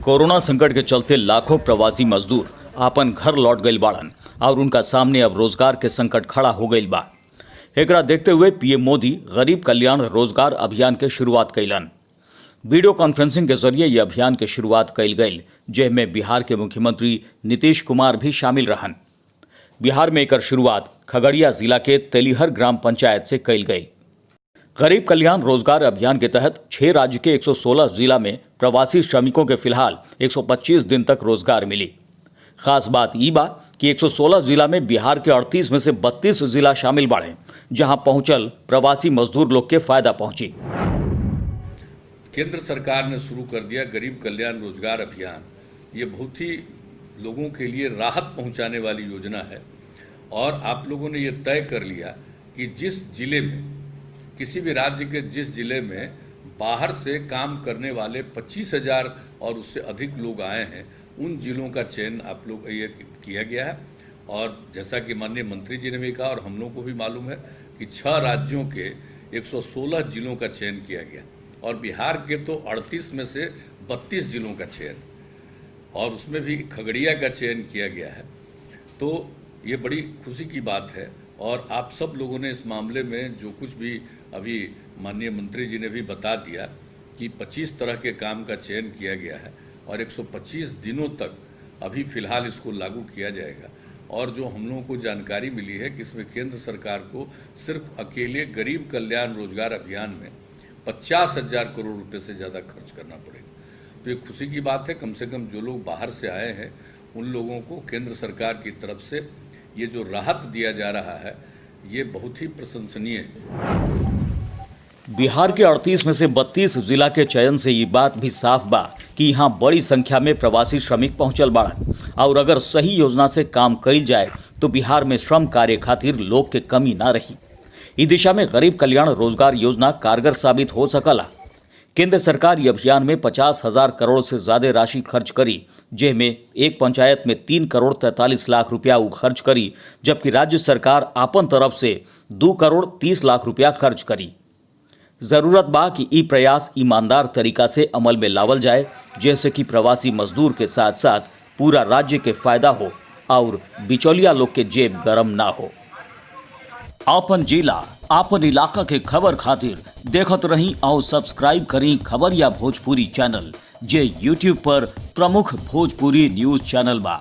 Corona संकट के चलते लाखों प्रवासी मजदूर आपन घर लौट गइल बाड़न और उनका सामने अब रोजगार के संकट खड़ा हो गइल बा। एकरा देखते हुए पीएम मोदी गरीब कल्याण रोजगार अभियान के शुरुआत कैलन। वीडियो कॉन्फ्रेंसिंग के जरिए ये अभियान के शुरुआत कैल गई, जिसमें बिहार के मुख्यमंत्री नीतीश कुमार भी शामिल रहन। बिहार में एकर शुरुआत खगड़िया जिला के तेलिहर ग्राम पंचायत से कैल गई। गरीब कल्याण रोजगार अभियान के तहत 6 राज्य के 116 जिला में प्रवासी श्रमिकों के फिलहाल 125 दिन तक रोजगार मिली। खास बात ई बा कि 116 जिला में बिहार के 38 में से 32 जिला शामिल बाड़े, जहां पहुंचल प्रवासी मजदूर लोग के फायदा पहुंची। केंद्र सरकार ने शुरू कर दिया गरीब कल्याण रोजगार अभियान। ये बहुत ही लोगों के लिए राहत पहुंचाने वाली योजना है और आप लोगों ने ये तय कर लिया कि जिस जिले में, किसी भी राज्य के जिस जिले में बाहर से काम करने वाले 25,000 और उससे अधिक लोग आए हैं, उन जिलों का चयन आप लोग ये किया गया है। और जैसा कि माननीय मंत्री जी ने भी कहा और हम लोग को भी मालूम है कि 6 राज्यों के 116 जिलों का चयन किया गया और बिहार के तो 38 में से 32 जिलों का चयन और उसमें भी खगड़िया का चयन किया गया है। तो ये बड़ी खुशी की बात है और आप सब लोगों ने इस मामले में जो कुछ भी अभी माननीय मंत्री जी ने भी बता दिया कि 25 तरह के काम का चयन किया गया है और 125 दिनों तक अभी फ़िलहाल इसको लागू किया जाएगा। और जो हम लोगों को जानकारी मिली है कि इसमें केंद्र सरकार को सिर्फ अकेले गरीब कल्याण रोजगार अभियान में 50,000 करोड़ रुपए से ज़्यादा खर्च करना पड़ेगा। तो ये खुशी की बात है। कम से कम जो लोग बाहर से आए हैं उन लोगों को केंद्र सरकार की तरफ से ये जो राहत दिया जा रहा है ये बहुत ही प्रशंसनीय है। बिहार के 38 में से 32 जिला के चयन से ये बात भी साफ बा कि यहाँ बड़ी संख्या में प्रवासी श्रमिक पहुंचल बाड़न और अगर सही योजना से काम कइल जाए तो बिहार में श्रम कार्य खातिर लोग के कमी ना रही। इस दिशा में गरीब कल्याण रोजगार योजना कारगर साबित हो सकला। केंद्र सरकार ये अभियान में 50,000 करोड़ से ज्यादा राशि खर्च करी, जिसमें एक पंचायत में 3 करोड़ 43 लाख रुपया खर्च करी, जबकि राज्य सरकार आपन तरफ से 2 करोड़ 30 लाख रुपया खर्च करी। जरूरत बा कि ई प्रयास ईमानदार तरीका से अमल में लावल जाए, जैसे कि प्रवासी मजदूर के साथ साथ पूरा राज्य के फायदा हो और बिचौलिया लोग के जेब गरम ना हो। आपन जिला आपन इलाका के खबर खातिर देखत रही और सब्सक्राइब करी खबरिया भोजपुरी चैनल, जे YouTube पर प्रमुख भोजपुरी न्यूज चैनल बा।